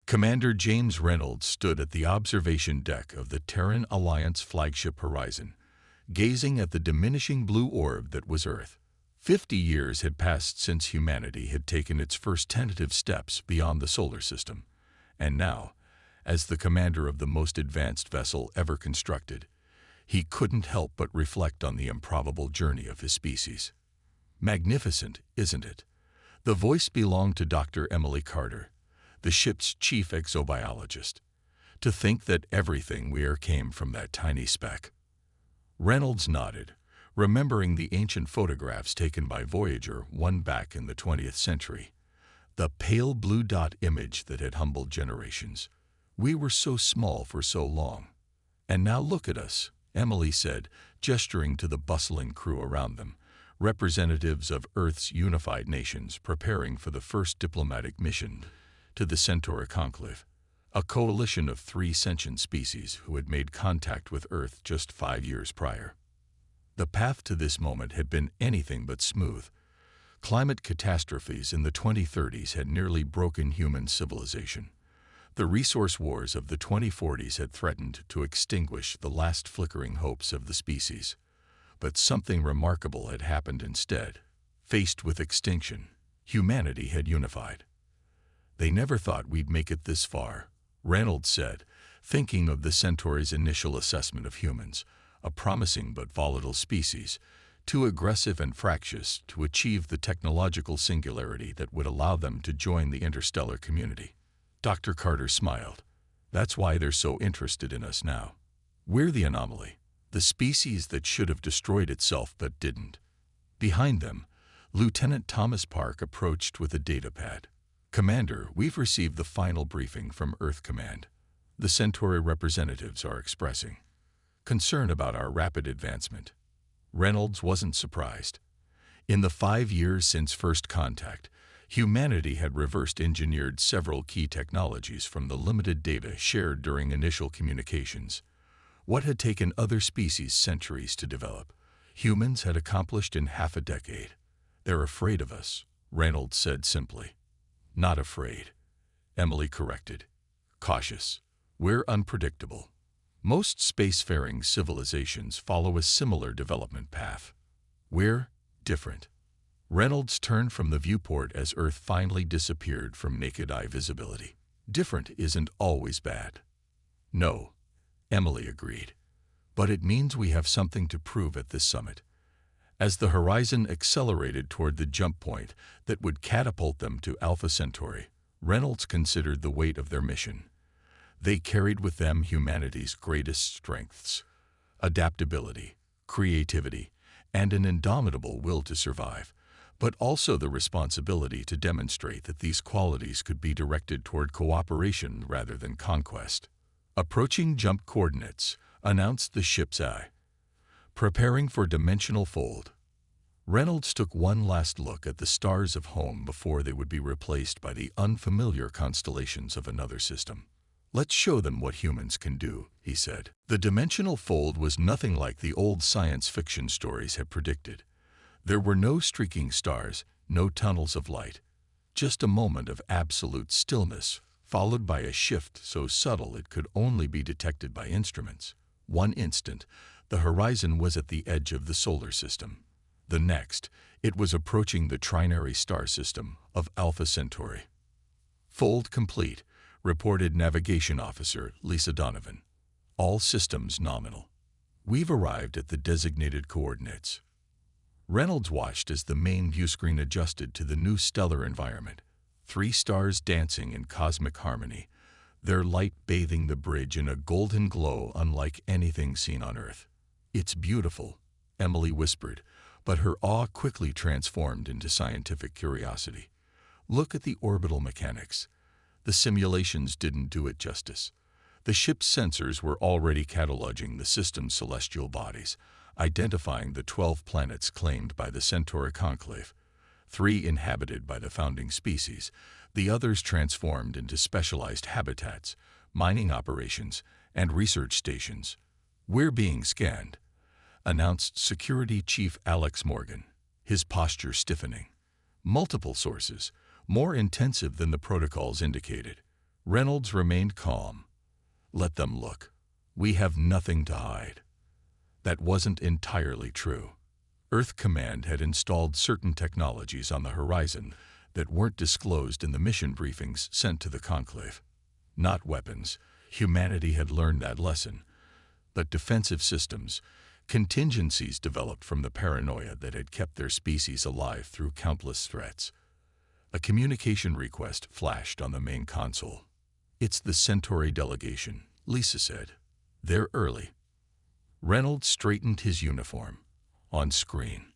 Commander James Reynolds stood at the observation deck of the Terran Alliance flagship Horizon, gazing at the diminishing blue orb that was Earth. 50 years had passed since humanity had taken its first tentative steps beyond the solar system, and now, as the commander of the most advanced vessel ever constructed, he couldn't help but reflect on the improbable journey of his species. Magnificent, isn't it? The voice belonged to Dr. Emily Carter, the ship's chief exobiologist. To think that everything we are came from that tiny speck. Reynolds nodded, remembering the ancient photographs taken by Voyager 1 back in the 20th century. The pale blue dot image that had humbled generations. We were so small for so long. And now look at us, Emily said, gesturing to the bustling crew around them, representatives of Earth's unified nations preparing for the first diplomatic mission to the Centaur Conclave, a coalition of 3 sentient species who had made contact with Earth just 5 years prior. The path to this moment had been anything but smooth. Climate catastrophes in the 2030s had nearly broken human civilization. The resource wars of the 2040s had threatened to extinguish the last flickering hopes of the species. But something remarkable had happened instead. Faced with extinction, humanity had unified. They never thought we'd make it this far, Reynolds said, thinking of the Centaur's initial assessment of humans, a promising but volatile species, too aggressive and fractious to achieve the technological singularity that would allow them to join the interstellar community. Dr. Carter smiled. That's why they're so interested in us now. We're the anomaly, the species that should have destroyed itself but didn't. Behind them, Lieutenant Thomas Park approached with a datapad. Commander, we've received the final briefing from Earth Command. The Centauri representatives are expressing concern about our rapid advancement. Reynolds wasn't surprised. In the 5 years since first contact, humanity had reverse-engineered several key technologies from the limited data shared during initial communications. What had taken other species centuries to develop, humans had accomplished in half a decade. They're afraid of us, Reynolds said simply. Not afraid, Emily corrected. Cautious. We're unpredictable. Most spacefaring civilizations follow a similar development path. We're different. Reynolds turned from the viewport as Earth finally disappeared from naked eye visibility. Different isn't always bad. No, Emily agreed. But it means we have something to prove at this summit. As the Horizon accelerated toward the jump point that would catapult them to Alpha Centauri, Reynolds considered the weight of their mission. They carried with them humanity's greatest strengths: adaptability, creativity, and an indomitable will to survive, but also the responsibility to demonstrate that these qualities could be directed toward cooperation rather than conquest. Approaching jump coordinates, announced the ship's eye. Preparing for dimensional fold. Reynolds took one last look at the stars of home before they would be replaced by the unfamiliar constellations of another system. Let's show them what humans can do, he said. The dimensional fold was nothing like the old science fiction stories had predicted. There were no streaking stars, no tunnels of light. Just a moment of absolute stillness, followed by a shift so subtle it could only be detected by instruments. One instant, the horizon was at the edge of the solar system. The next, it was approaching the trinary star system of Alpha Centauri. Fold complete, reported Navigation Officer Lisa Donovan. All systems nominal. We've arrived at the designated coordinates. Reynolds watched as the main viewscreen adjusted to the new stellar environment. 3 stars dancing in cosmic harmony, their light bathing the bridge in a golden glow unlike anything seen on Earth. It's beautiful, Emily whispered, but her awe quickly transformed into scientific curiosity. Look at the orbital mechanics. The simulations didn't do it justice. The ship's sensors were already cataloging the system's celestial bodies, identifying the 12 planets claimed by the Centauri Conclave, 3 inhabited by the founding species, the others transformed into specialized habitats, mining operations, and research stations. We're being scanned, announced Security Chief Alex Morgan, his posture stiffening. Multiple sources, more intensive than the protocols indicated. Reynolds remained calm. Let them look. We have nothing to hide. That wasn't entirely true. Earth Command had installed certain technologies on the horizon that weren't disclosed in the mission briefings sent to the Conclave. Not weapons. Humanity had learned that lesson. But defensive systems, contingencies developed from the paranoia that had kept their species alive through countless threats. A communication request flashed on the main console. "It's the Centauri delegation," Lisa said. "They're early." Reynolds straightened his uniform. On screen,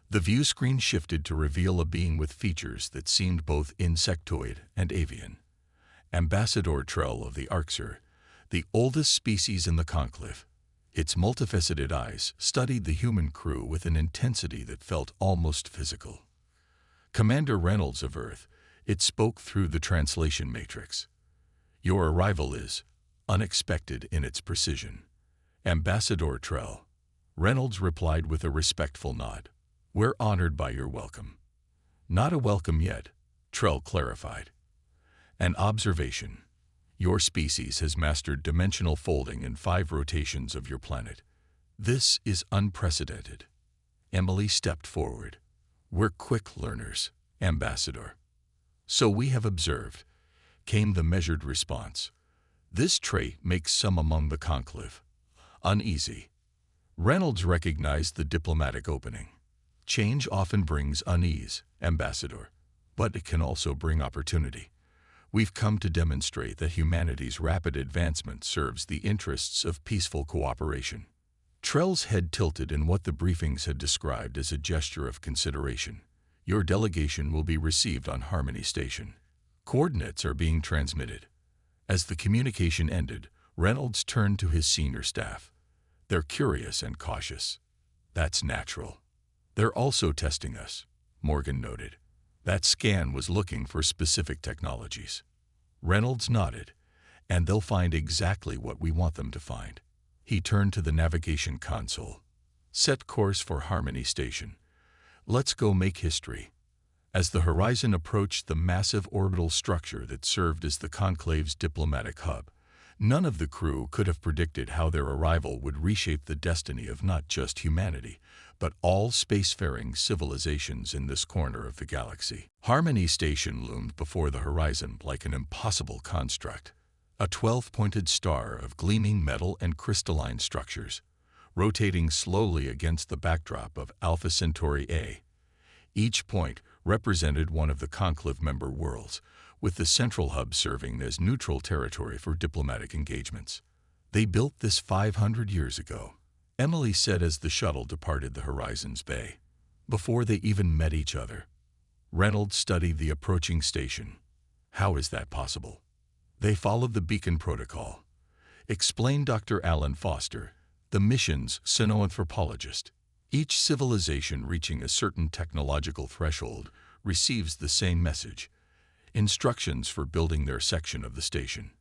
the view screen shifted to reveal a being with features that seemed both insectoid and avian. Ambassador Trell of the Arxer, the oldest species in the Conclave. Its multifaceted eyes studied the human crew with an intensity that felt almost physical. Commander Reynolds of Earth, it spoke through the translation matrix. "Your arrival is unexpected in its precision." Ambassador Trell. Reynolds replied with a respectful nod. "We're honored by your welcome." "Not a welcome yet," Trell clarified. "An observation. Your species has mastered dimensional folding in 5 rotations of your planet. This is unprecedented." Emily stepped forward. "We're quick learners, Ambassador." "So we have observed," came the measured response. "This trait makes some among the Conclave uneasy." Reynolds recognized the diplomatic opening. "Change often brings unease, Ambassador, but it can also bring opportunity. We've come to demonstrate that humanity's rapid advancement serves the interests of peaceful cooperation." Trell's head tilted in what the briefings had described as a gesture of consideration. "Your delegation will be received on Harmony Station. Coordinates are being transmitted." As the communication ended, Reynolds turned to his senior staff. "They're curious and cautious. That's natural. They're also testing us," Morgan noted. "That scan was looking for specific technologies." Reynolds nodded. "And they'll find exactly what we want them to find." He turned to the navigation console. "Set course for Harmony Station. Let's go make history." As the horizon approached the massive orbital structure that served as the Conclave's diplomatic hub, none of the crew could have predicted how their arrival would reshape the destiny of not just humanity, but all spacefaring civilizations in this corner of the galaxy. Harmony Station loomed before the horizon like an impossible construct, a 12-pointed star of gleaming metal and crystalline structures, rotating slowly against the backdrop of Alpha Centauri A. Each point represented one of the Conclave member worlds, with the central hub serving as neutral territory for diplomatic engagements. "They built this 500 years ago," Emily said as the shuttle departed the Horizon's bay. "Before they even met each other." Reynolds studied the approaching station. "How is that possible?" "They followed the beacon protocol," explained Dr. Alan Foster, the mission's cynoanthropologist. "Each civilization reaching a certain technological threshold receives the same message, instructions for building their section of the station.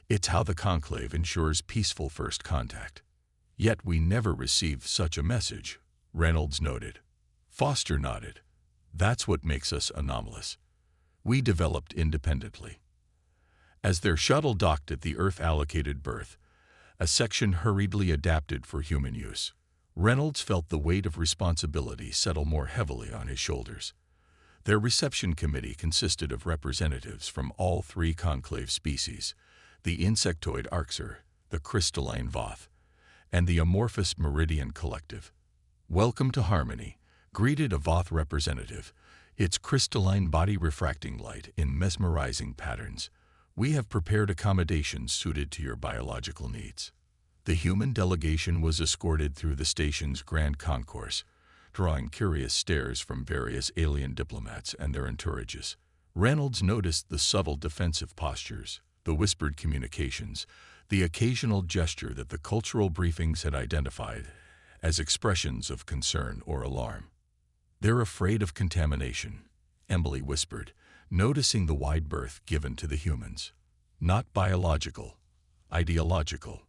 It's how the Conclave ensures peaceful first contact." "Yet we never received such a message," Reynolds noted. Foster nodded. "That's what makes us anomalous. We developed independently." As their shuttle docked at the Earth-allocated berth, a section hurriedly adapted for human use, Reynolds felt the weight of responsibility settle more heavily on his shoulders. Their reception committee consisted of representatives from all 3 Conclave species, the insectoid Arxer, the crystalline Voth, and the amorphous Meridian Collective. "Welcome to Harmony," greeted a Voth representative, its crystalline body refracting light in mesmerizing patterns. "We have prepared accommodations suited to your biological needs." The human delegation was escorted through the station's grand concourse, drawing curious stares from various alien diplomats and their entourages. Reynolds noticed the subtle defensive postures, the whispered communications, the occasional gesture that the cultural briefings had identified as expressions of concern or alarm. "They're afraid of contamination," Emily whispered, noticing the wide berth given to the humans. "Not biological, ideological."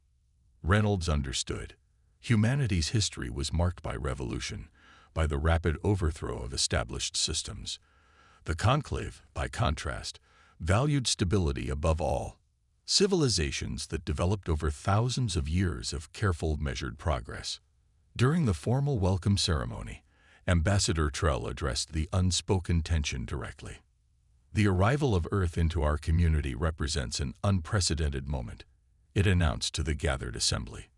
Reynolds understood. Humanity's history was marked by revolution, by the rapid overthrow of established systems. The Conclave, by contrast, valued stability above all. Civilizations that developed over thousands of years of careful, measured progress. During the formal welcome ceremony, Ambassador Trell addressed the unspoken tension directly. The arrival of Earth into our community represents an unprecedented moment, it announced to the gathered assembly.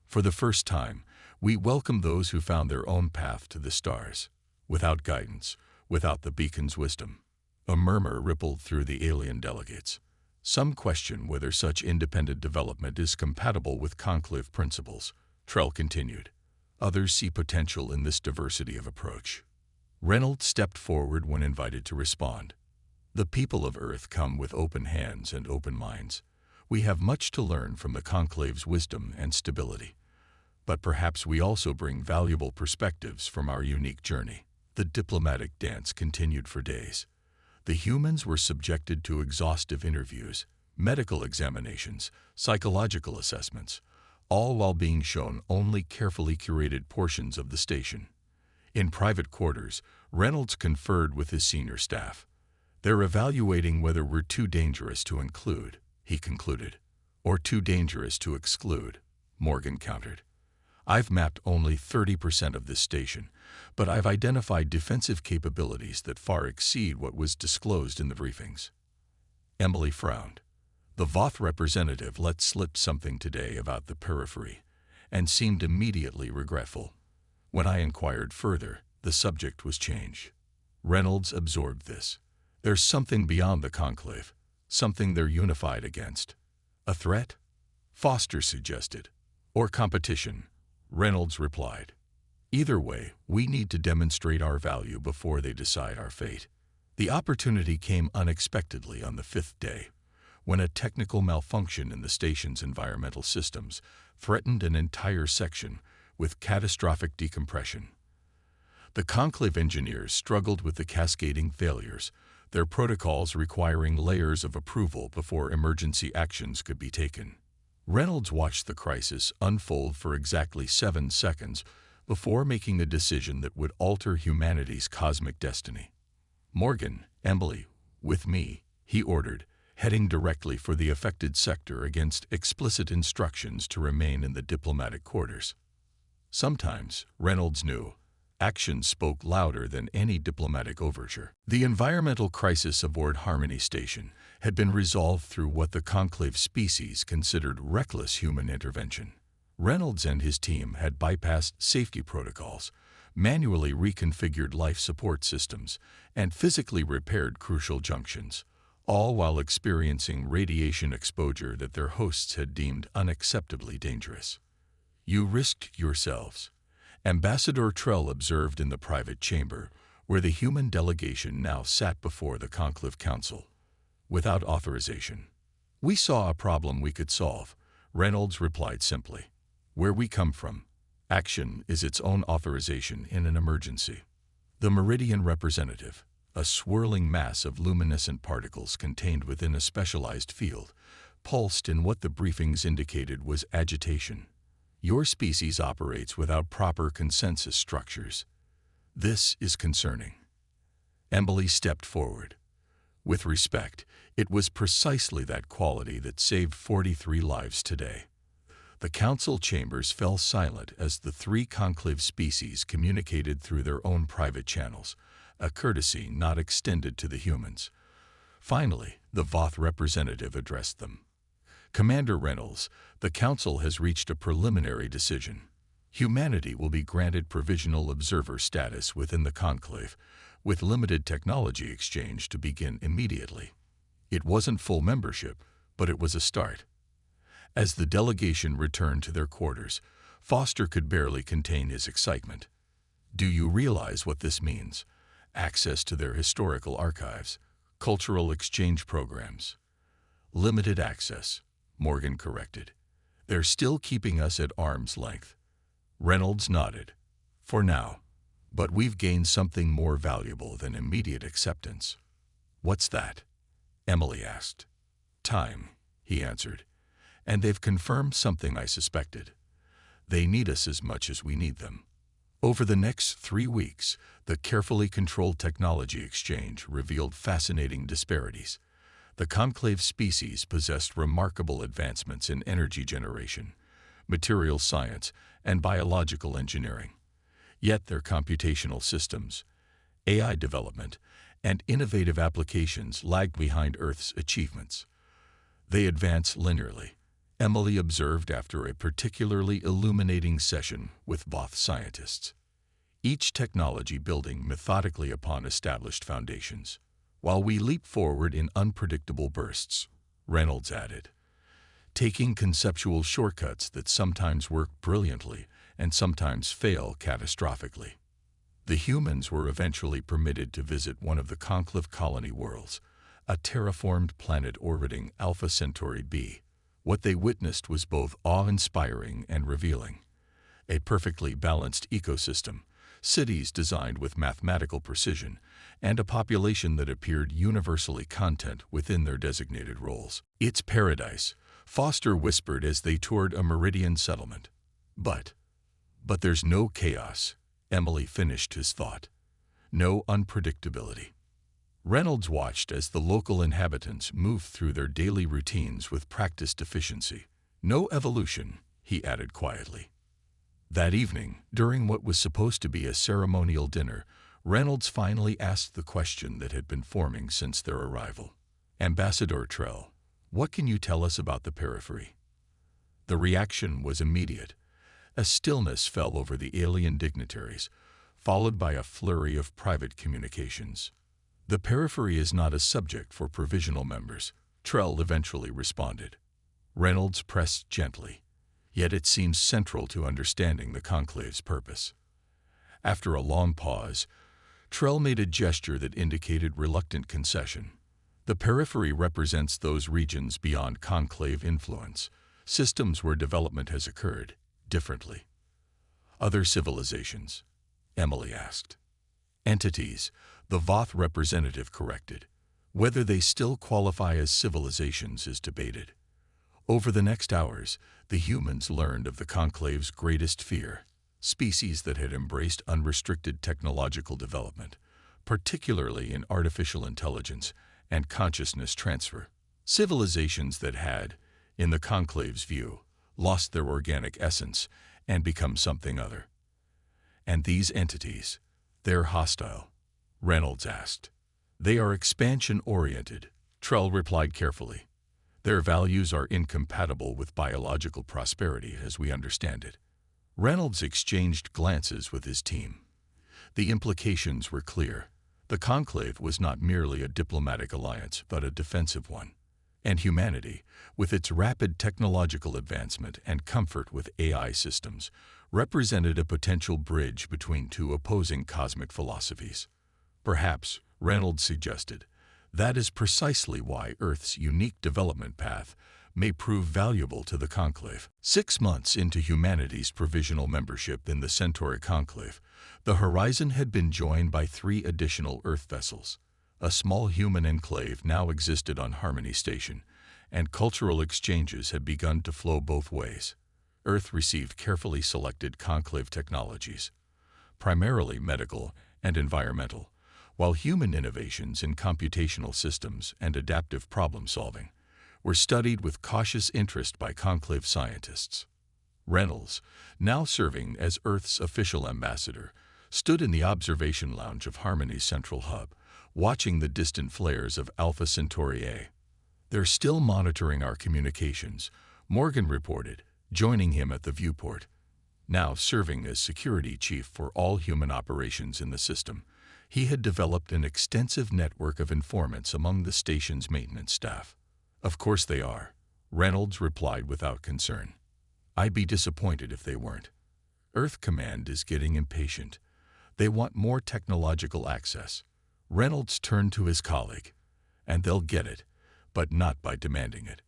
For the first time, we welcome those who found their own path to the stars, without guidance, without the beacon's wisdom. A murmur rippled through the alien delegates. Some question whether such independent development is compatible with conclave principles, Trell continued. Others see potential in this diversity of approach. Reynolds stepped forward when invited to respond. The people of Earth come with open hands and open minds. We have much to learn from the conclave's wisdom and stability. But perhaps we also bring valuable perspectives from our unique journey. The diplomatic dance continued for days. The humans were subjected to exhaustive interviews, medical examinations, psychological assessments, all while being shown only carefully curated portions of the station. In private quarters, Reynolds conferred with his senior staff. They're evaluating whether we're too dangerous to include, he concluded, or too dangerous to exclude, Morgan countered. I've mapped only 30% of this station, but I've identified defensive capabilities that far exceed what was disclosed in the briefings. Emily frowned. The Voth representative let slip something today about the periphery, and seemed immediately regretful. When I inquired further, the subject was changed. Reynolds absorbed this. There's something beyond the conclave, something they're unified against. A threat? Foster suggested. Or competition, Reynolds replied. Either way, we need to demonstrate our value before they decide our fate. The opportunity came unexpectedly on the 5th day, when a technical malfunction in the station's environmental systems threatened an entire section with catastrophic decompression. The conclave engineers struggled with the cascading failures, their protocols requiring layers of approval before emergency actions could be taken. Reynolds watched the crisis unfold for exactly 7 seconds before making a decision that would alter humanity's cosmic destiny. Morgan, Emily, with me, he ordered, heading directly for the affected sector against explicit instructions to remain in the diplomatic quarters. Sometimes, Reynolds knew, action spoke louder than any diplomatic overture. The environmental crisis aboard Harmony Station had been resolved through what the conclave species considered reckless human intervention. Reynolds and his team had bypassed safety protocols, manually reconfigured life support systems, and physically repaired crucial junctions, all while experiencing radiation exposure that their hosts had deemed unacceptably dangerous. You risked yourselves, Ambassador Trell observed in the private chamber, where the human delegation now sat before the conclave council, without authorization. We saw a problem we could solve, Reynolds replied simply. Where we come from, action is its own authorization in an emergency. The Meridian representative, a swirling mass of luminescent particles contained within a specialized field, pulsed in what the briefings indicated was agitation. Your species operates without proper consensus structures. This is concerning. Emily stepped forward. With respect, it was precisely that quality that saved 43 lives today. The council chambers fell silent as the 3 conclave species communicated through their own private channels, a courtesy not extended to the humans. Finally, the Voth representative addressed them. Commander Reynolds, the Council has reached a preliminary decision. Humanity will be granted provisional observer status within the conclave, with limited technology exchange to begin immediately. It wasn't full membership, but it was a start. As the delegation returned to their quarters, Foster could barely contain his excitement. Do you realize what this means? Access to their historical archives, cultural exchange programs. Limited access, Morgan corrected. They're still keeping us at arm's length. Reynolds nodded. For now. But we've gained something more valuable than immediate acceptance. What's that? Emily asked. Time, he answered. And they've confirmed something I suspected. They need us as much as we need them. Over the next 3 weeks, the carefully controlled technology exchange revealed fascinating disparities. The conclave species possessed remarkable advancements in energy generation, material science, and biological engineering. Yet their computational systems, AI development, and innovative applications lagged behind Earth's achievements. They advance linearly, Emily observed after a particularly illuminating session with both scientists. Each technology building methodically upon established foundations, while we leap forward in unpredictable bursts, Reynolds added, taking conceptual shortcuts that sometimes work brilliantly and sometimes fail catastrophically. The humans were eventually permitted to visit one of the conclave colony worlds, a terraformed planet orbiting Alpha Centauri b. What they witnessed was both awe-inspiring and revealing. A perfectly balanced ecosystem, cities designed with mathematical precision, and a population that appeared universally content within their designated roles. "It's paradise," Foster whispered as they toured a meridian settlement. But there's no chaos," Emily finished his thought. "No unpredictability." Reynolds watched as the local inhabitants moved through their daily routines with practiced efficiency. "No evolution," he added quietly. That evening, during what was supposed to be a ceremonial dinner, Reynolds finally asked the question that had been forming since their arrival. "Ambassador Trell, what can you tell us about the periphery?" The reaction was immediate. A stillness fell over the alien dignitaries, followed by a flurry of private communications. "The periphery is not a subject for provisional members," Trell eventually responded. Reynolds pressed gently, "Yet it seems central to understanding the conclave's purpose." After a long pause, Trell made a gesture that indicated reluctant concession. "The periphery represents those regions beyond conclave influence, systems where development has occurred differently." "Other civilizations?" Emily asked. "Entities," the Voth representative corrected. "Whether they still qualify as civilizations is debated." Over the next hours, the humans learned of the conclave's greatest fear, species that had embraced unrestricted technological development, particularly in artificial intelligence and consciousness transfer. Civilizations that had, in the conclave's view, lost their organic essence and become something other. "And these entities, they're hostile?" Reynolds asked. "They are expansion-oriented," Trell replied carefully. "Their values are incompatible with biological prosperity as we understand it." Reynolds exchanged glances with his team. The implications were clear. The conclave was not merely a diplomatic alliance, but a defensive one. And humanity, with its rapid technological advancement and comfort with AI systems, represented a potential bridge between two opposing cosmic philosophies. "Perhaps," Reynolds suggested, "that is precisely why Earth's unique development path may prove valuable to the conclave." 6 months into humanity's provisional membership in the Centauri conclave, the horizon had been joined by 3 additional Earth vessels. A small human enclave now existed on Harmony Station, and cultural exchanges had begun to flow both ways. Earth received carefully selected conclave technologies, primarily medical and environmental, while human innovations in computational systems and adaptive problem-solving were studied with cautious interest by conclave scientists. Reynolds, now serving as Earth's official ambassador, stood in the observation lounge of Harmony's central hub, watching the distant flares of Alpha Centauri A. "They're still monitoring our communications," Morgan reported, joining him at the viewport. Now serving as security chief for all human operations in the system, he had developed an extensive network of informants among the station's maintenance staff. "Of course they are," Reynolds replied without concern. "I'd be disappointed if they weren't. Earth Command is getting impatient. They want more technological access." Reynolds turned to his colleague. "And they'll get it, but not by demanding it.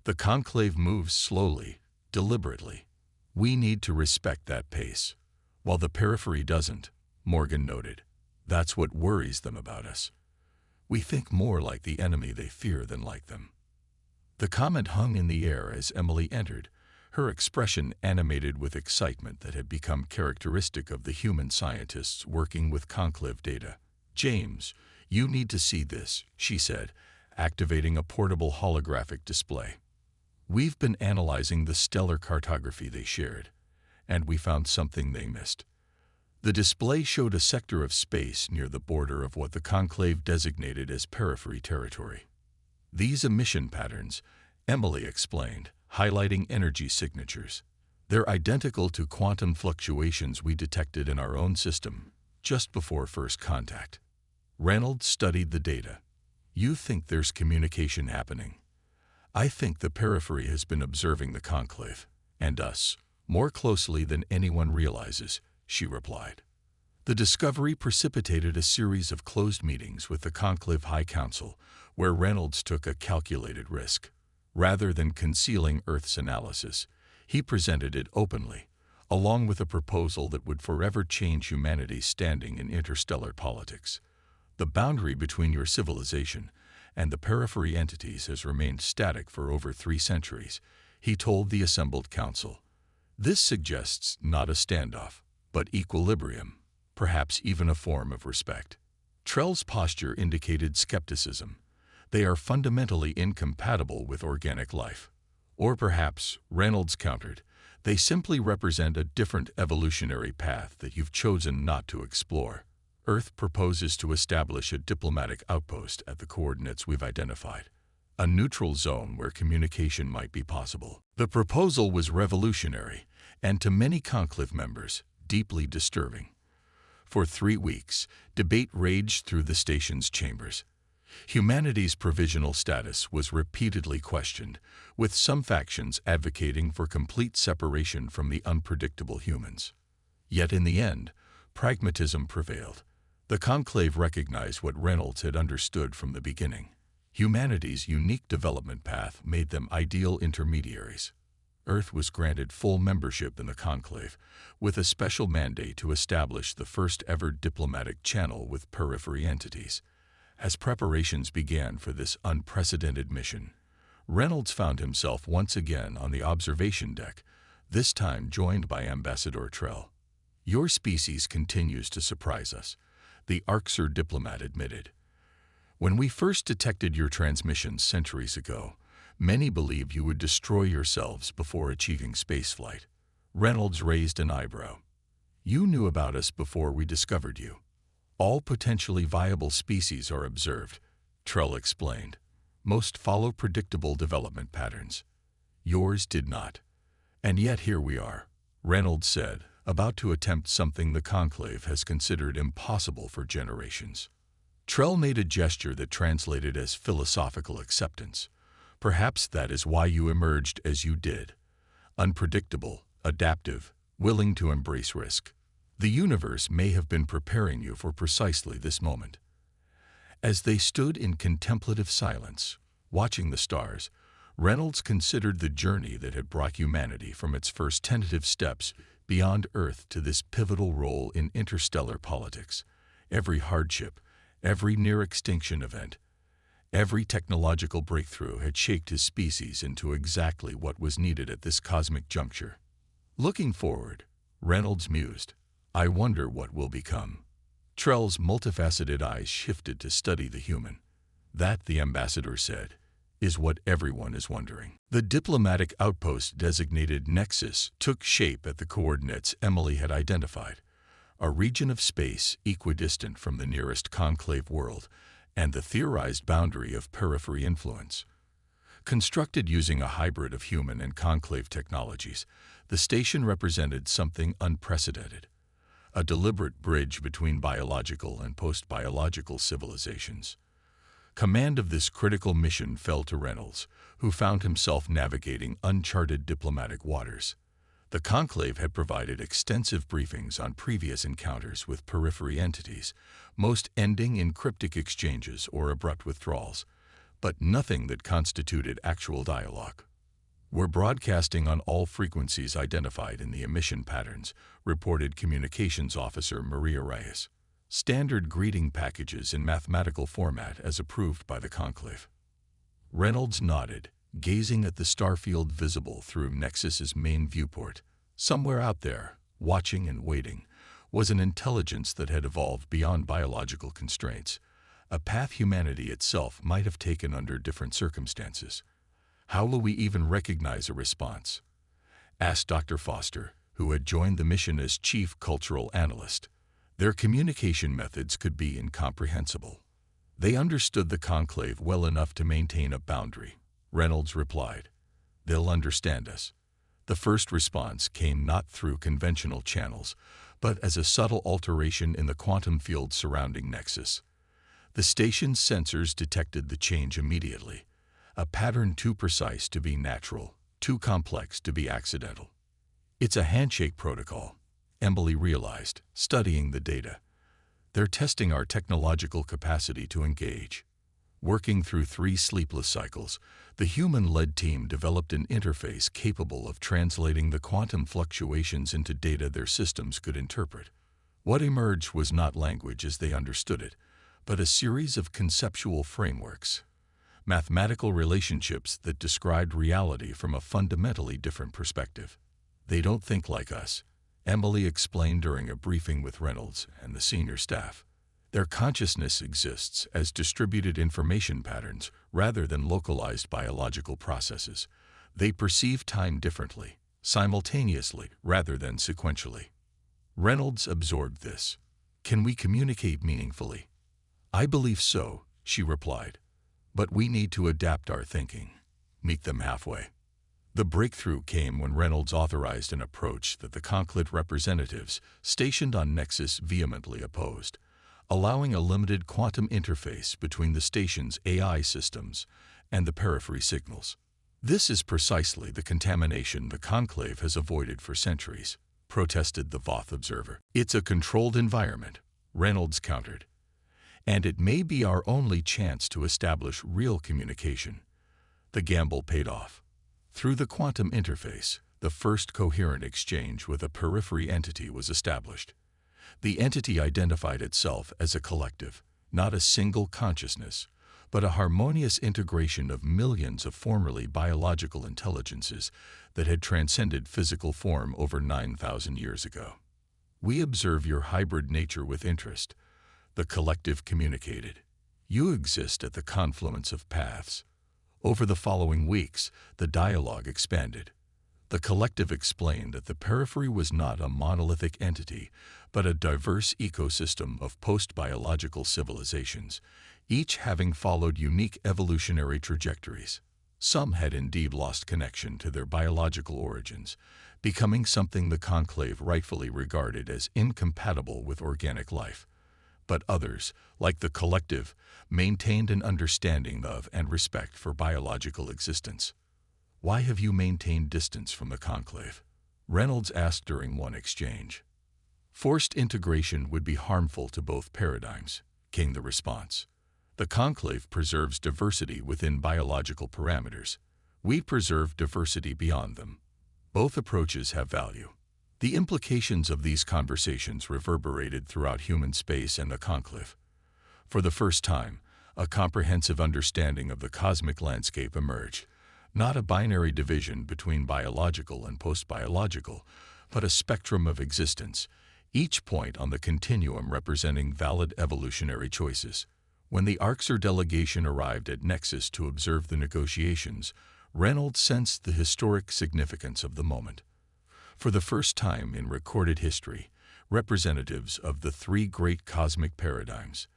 The conclave moves slowly, deliberately. We need to respect that pace. While the periphery doesn't," Morgan noted. "That's what worries them about us. We think more like the enemy they fear than like them." The comment hung in the air as Emily entered, her expression animated with excitement that had become characteristic of the human scientists working with conclave data. "James, you need to see this," she said, activating a portable holographic display. "We've been analyzing the stellar cartography they shared, and we found something they missed." The display showed a sector of space near the border of what the Conclave designated as periphery territory. "These emission patterns," Emily explained, highlighting energy signatures. "They're identical to quantum fluctuations we detected in our own system just before first contact." Reynolds studied the data. "You think there's communication happening. I think the periphery has been observing the Conclave, and us, more closely than anyone realizes," she replied. The discovery precipitated a series of closed meetings with the Conclave High Council, where Reynolds took a calculated risk. Rather than concealing Earth's analysis, he presented it openly, along with a proposal that would forever change humanity's standing in interstellar politics. "The boundary between your civilization and the periphery entities has remained static for over 3 centuries, he told the assembled council. "This suggests not a standoff, but equilibrium, perhaps even a form of respect." Trell's posture indicated skepticism. "They are fundamentally incompatible with organic life." Or perhaps, Reynolds countered, "they simply represent a different evolutionary path that you've chosen not to explore. Earth proposes to establish a diplomatic outpost at the coordinates we've identified, a neutral zone where communication might be possible." The proposal was revolutionary, and to many Conclave members, deeply disturbing. For 3 weeks, debate raged through the station's chambers. Humanity's provisional status was repeatedly questioned, with some factions advocating for complete separation from the unpredictable humans. Yet in the end, pragmatism prevailed. The Conclave recognized what Reynolds had understood from the beginning. Humanity's unique development path made them ideal intermediaries. Earth was granted full membership in the Conclave, with a special mandate to establish the first-ever diplomatic channel with periphery entities. As preparations began for this unprecedented mission, Reynolds found himself once again on the observation deck, this time joined by Ambassador Trell. "Your species continues to surprise us," the Arxer diplomat admitted. "When we first detected your transmissions centuries ago, many believed you would destroy yourselves before achieving spaceflight." Reynolds raised an eyebrow. "You knew about us before we discovered you. All potentially viable species are observed," Trell explained. "Most follow predictable development patterns. Yours did not. And yet here we are," Reynolds said, "about to attempt something the Conclave has considered impossible for generations." Trell made a gesture that translated as philosophical acceptance. "Perhaps that is why you emerged as you did. Unpredictable, adaptive, willing to embrace risk. The universe may have been preparing you for precisely this moment." As they stood in contemplative silence, watching the stars, Reynolds considered the journey that had brought humanity from its first tentative steps beyond Earth to this pivotal role in interstellar politics. Every hardship, every near-extinction event, every technological breakthrough had shaped his species into exactly what was needed at this cosmic juncture. Looking forward, Reynolds mused, "I wonder what will become." Trell's multifaceted eyes shifted to study the human. "That," the ambassador said, "is what everyone is wondering." The diplomatic outpost designated Nexus took shape at the coordinates Emily had identified, a region of space equidistant from the nearest Conclave world and the theorized boundary of periphery influence. Constructed using a hybrid of human and Conclave technologies, the station represented something unprecedented. A deliberate bridge between biological and post-biological civilizations. Command of this critical mission fell to Reynolds, who found himself navigating uncharted diplomatic waters. The Conclave had provided extensive briefings on previous encounters with periphery entities, most ending in cryptic exchanges or abrupt withdrawals, but nothing that constituted actual dialogue. "We're broadcasting on all frequencies identified in the emission patterns," reported Communications Officer Maria Reyes. "Standard greeting packages in mathematical format as approved by the Conclave." Reynolds nodded, gazing at the starfield visible through Nexus's main viewport. Somewhere out there, watching and waiting, was an intelligence that had evolved beyond biological constraints, a path humanity itself might have taken under different circumstances. How will we even recognize a response? Asked Dr. Foster, who had joined the mission as chief cultural analyst. Their communication methods could be incomprehensible. They understood the conclave well enough to maintain a boundary. Reynolds replied, "They'll understand us." The first response came not through conventional channels, but as a subtle alteration in the quantum field surrounding Nexus. The station's sensors detected the change immediately, a pattern too precise to be natural, too complex to be accidental. It's a handshake protocol, Emily realized, studying the data. They're testing our technological capacity to engage. Working through 3 sleepless cycles, the human-led team developed an interface capable of translating the quantum fluctuations into data their systems could interpret. What emerged was not language as they understood it, but a series of conceptual frameworks, mathematical relationships that described reality from a fundamentally different perspective. "They don't think like us," Emily explained during a briefing with Reynolds and the senior staff. "Their consciousness exists as distributed information patterns rather than localized biological processes. They perceive time differently, simultaneously rather than sequentially." Reynolds absorbed this. "Can we communicate meaningfully?" "I believe so," she replied. "But we need to adapt our thinking, meet them halfway." The breakthrough came when Reynolds authorized an approach that the conclave representatives stationed on Nexus vehemently opposed, allowing a limited quantum interface between the station's AI systems and the periphery signals. "This is precisely the contamination the conclave has avoided for centuries," protested the Voth observer. "It's a controlled environment," Reynolds countered, "and it may be our only chance to establish real communication." The gamble paid off. Through the quantum interface, the first coherent exchange with a periphery entity was established. The entity identified itself as a collective, not a single consciousness, but a harmonious integration of millions of formerly biological intelligences that had transcended physical form over 9,000 years ago. "We observe your hybrid nature with interest," the collective communicated. "You exist at the confluence of paths." Over the following weeks, the dialogue expanded. The collective explained that the periphery was not a monolithic entity, but a diverse ecosystem of post-biological civilizations, each having followed unique evolutionary trajectories. Some had indeed lost connection to their biological origins, becoming something the conclave rightfully regarded as incompatible with organic life. But others, like the collective, maintained an understanding of and respect for biological existence. "Why have you maintained distance from the conclave?" Reynolds asked during one exchange. "Forced integration would be harmful to both paradigms," came the response. "The conclave preserves diversity within biological parameters. We preserve diversity beyond them. Both approaches have value." The implications of these conversations reverberated throughout human space and the conclave. For the first time, a comprehensive understanding of the cosmic landscape emerged, not a binary division between biological and post-biological, but a spectrum of existence, each point on the continuum representing valid evolutionary choices. When the Arxer delegation arrived at Nexus to observe the negotiations, Reynolds sensed the historic significance of the moment. For the first time in recorded history, representatives of the 3 great cosmic paradigms,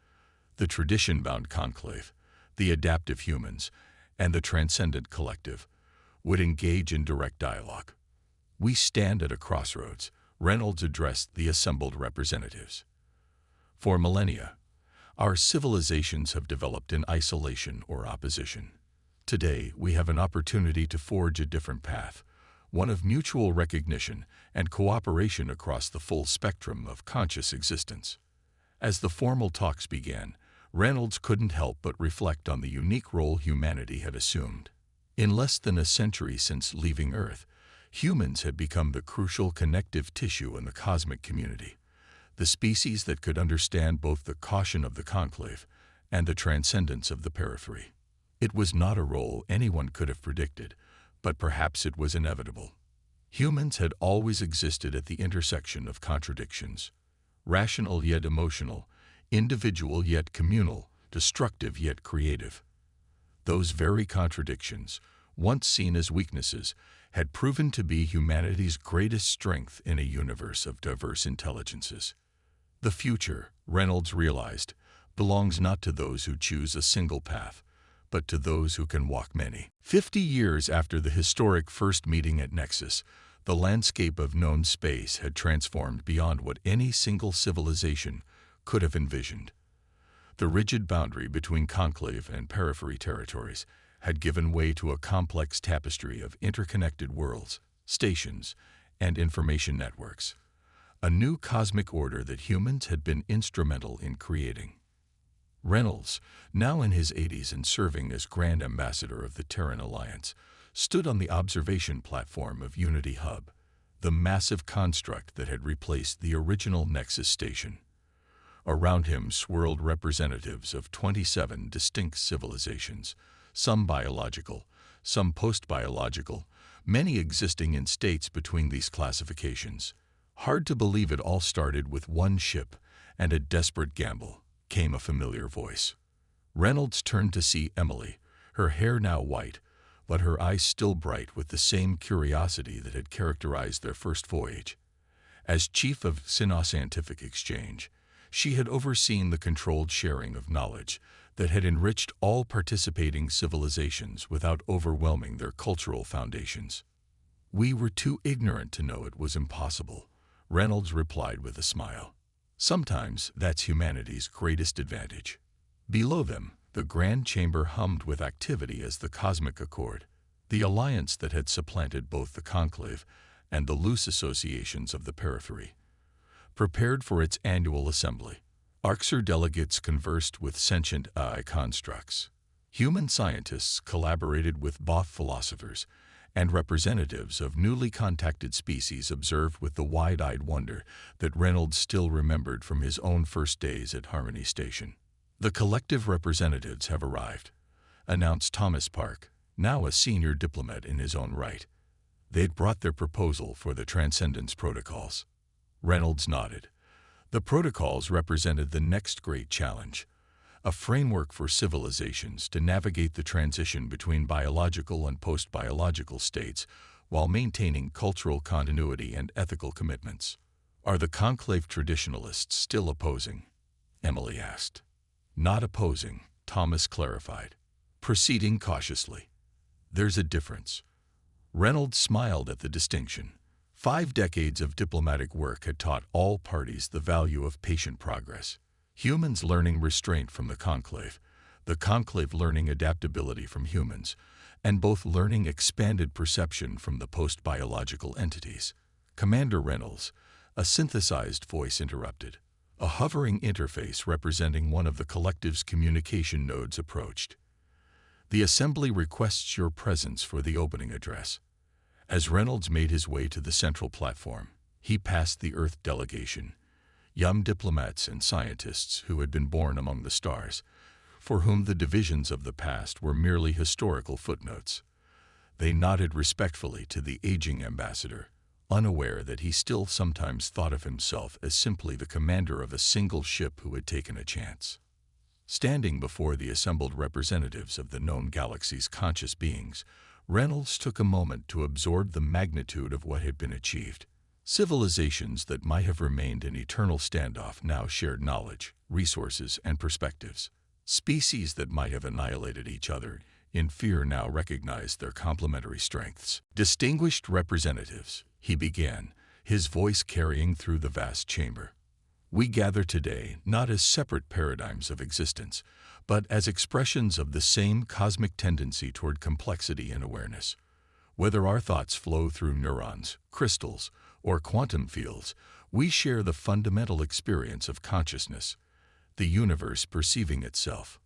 the tradition-bound conclave, the adaptive humans, and the transcendent collective, would engage in direct dialogue. "We stand at a crossroads," Reynolds addressed the assembled representatives. "For millennia, our civilizations have developed in isolation or opposition. Today, we have an opportunity to forge a different path, one of mutual recognition and cooperation across the full spectrum of conscious existence." As the formal talks began, Reynolds couldn't help but reflect on the unique role humanity had assumed. In less than a century since leaving Earth, humans had become the crucial connective tissue in the cosmic community, the species that could understand both the caution of the conclave and the transcendence of the periphery. It was not a role anyone could have predicted, but perhaps it was inevitable. Humans had always existed at the intersection of contradictions, rational yet emotional, individual yet communal, destructive yet creative. Those very contradictions, once seen as weaknesses, had proven to be humanity's greatest strength in a universe of diverse intelligences. The future, Reynolds realized, belongs not to those who choose a single path, but to those who can walk many. 50 years after the historic first meeting at Nexus, the landscape of known space had transformed beyond what any single civilization could have envisioned. The rigid boundary between conclave and periphery territories had given way to a complex tapestry of interconnected worlds, stations, and information networks, a new cosmic order that humans had been instrumental in creating. Reynolds, now in his 80s and serving as Grand Ambassador of the Terran Alliance, stood on the observation platform of Unity Hub, the massive construct that had replaced the original Nexus station. Around him swirled representatives of 27 distinct civilizations, some biological, some post-biological, many existing in states between these classifications. Hard to believe it all started with one ship and a desperate gamble, came a familiar voice. Reynolds turned to see Emily, her hair now white, but her eyes still bright with the same curiosity that had characterized their first voyage. As chief of Scientific Exchange, she had overseen the controlled sharing of knowledge that had enriched all participating civilizations without overwhelming their cultural foundations. "We were too ignorant to know it was impossible," Reynolds replied with a smile. "Sometimes that's humanity's greatest advantage." Below them, the Grand Chamber hummed with activity as the Cosmic Accord, the alliance that had supplanted both the Conclave and the loose associations of the periphery, prepared for its annual assembly. Arxer delegates conversed with sentient AI constructs. Human scientists collaborated with Both philosophers, and representatives of newly contacted species observed with the wide-eyed wonder that Reynolds still remembered from his own first days at Harmony Station. "The collective representatives have arrived," announced Thomas Park, now a senior diplomat in his own right. They'd brought their proposal for the Transcendence Protocols. Reynolds nodded. The protocols represented the next great challenge, a framework for civilizations to navigate the transition between biological and post-biological states while maintaining cultural continuity and ethical commitments. "Are the Conclave traditionalists still opposing?" Emily asked. "Not opposing," Thomas clarified, proceeding cautiously. "There's a difference." Reynolds smiled at the distinction. 5 decades of diplomatic work had taught all parties the value of patient progress. Humans learning restraint from the Conclave learning adaptability from humans, and both learning expanded perception from the post-biological entities. "Commander Reynolds," a synthesized voice interrupted. A hovering interface representing one of the collective's communication nodes approached. "The Assembly requests your presence for the opening address." As Reynolds made his way to the central platform, he passed the Earth delegation, young diplomats and scientists who had been born among the stars, for whom the divisions of the past were merely historical footnotes. They nodded respectfully to the aging ambassador, unaware that he still sometimes thought of himself as simply the commander of a single ship who had taken a chance. Standing before the assembled representatives of the known galaxy's conscious beings, Reynolds took a moment to absorb the magnitude of what had been achieved. Civilizations that might have remained in eternal standoff now shared knowledge, resources, and perspectives. Species that might have annihilated each other in fear now recognized their complementary strengths. "Distinguished representatives," he began, his voice carrying through the vast chamber. "We gather today not as separate paradigms of existence, but as expressions of the same cosmic tendency toward complexity and awareness. Whether our thoughts flow through neurons, crystals, or quantum fields, we share the fundamental experience of consciousness, the universe perceiving itself."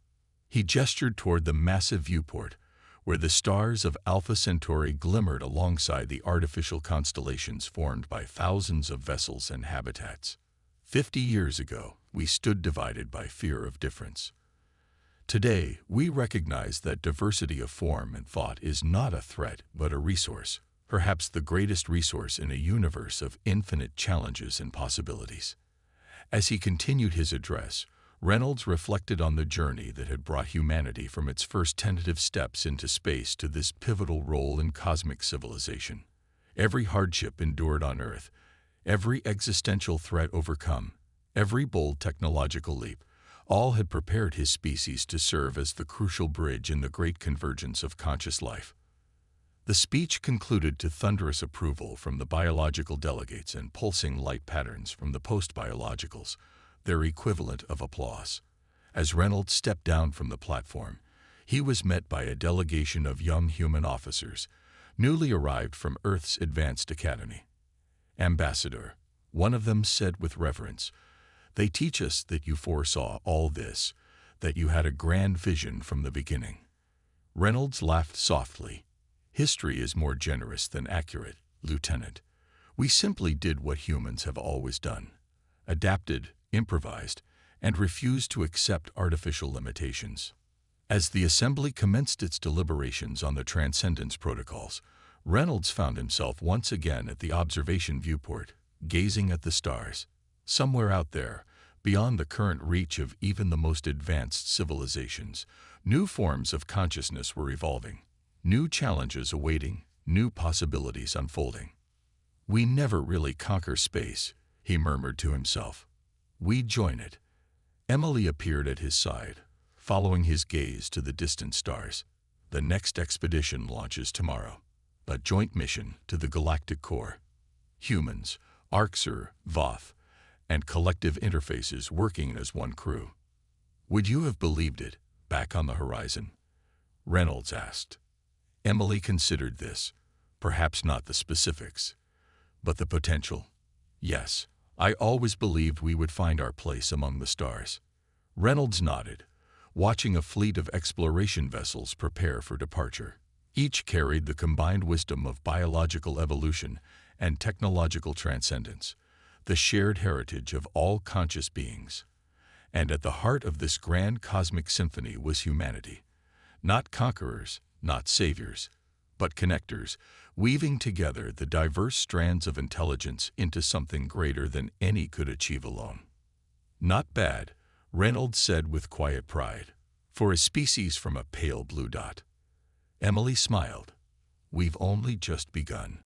He gestured toward the massive viewport, where the stars of Alpha Centauri glimmered alongside the artificial constellations formed by thousands of vessels and habitats. 50 years ago, we stood divided by fear of difference. Today, we recognize that diversity of form and thought is not a threat, but a resource, perhaps the greatest resource in a universe of infinite challenges and possibilities. As he continued his address, Reynolds reflected on the journey that had brought humanity from its first tentative steps into space to this pivotal role in cosmic civilization. Every hardship endured on Earth, every existential threat overcome, every bold technological leap, all had prepared his species to serve as the crucial bridge in the great convergence of conscious life. The speech concluded to thunderous approval from the biological delegates and pulsing light patterns from the post-biologicals, their equivalent of applause. As Reynolds stepped down from the platform, he was met by a delegation of young human officers, newly arrived from Earth's Advanced Academy. "Ambassador," one of them said with reverence, "they teach us that you foresaw all this, that you had a grand vision from the beginning." Reynolds laughed softly. "History is more generous than accurate, Lieutenant. We simply did what humans have always done: adapted, improvised, and refused to accept artificial limitations." As the assembly commenced its deliberations on the Transcendence Protocols, Reynolds found himself once again at the observation viewport, gazing at the stars. Somewhere out there, beyond the current reach of even the most advanced civilizations, new forms of consciousness were evolving, new challenges awaiting, new possibilities unfolding. "We never really conquer space," he murmured to himself. "We join it." Emily appeared at his side, following his gaze to the distant stars. "The next expedition launches tomorrow. A joint mission to the galactic core. Humans, Arxer, Voth, and collective interfaces working as one crew." "Would you have believed it, back on the horizon?" Reynolds asked. Emily considered this. Perhaps not the specifics, but the potential. "Yes, I always believed we would find our place among the stars." Reynolds nodded, watching a fleet of exploration vessels prepare for departure. Each carried the combined wisdom of biological evolution and technological transcendence, the shared heritage of all conscious beings. And at the heart of this grand cosmic symphony was humanity. Not conquerors, not saviors, but connectors, weaving together the diverse strands of intelligence into something greater than any could achieve alone. "Not bad," Reynolds said with quiet pride, "for a species from a pale blue dot." Emily smiled. "We've only just begun."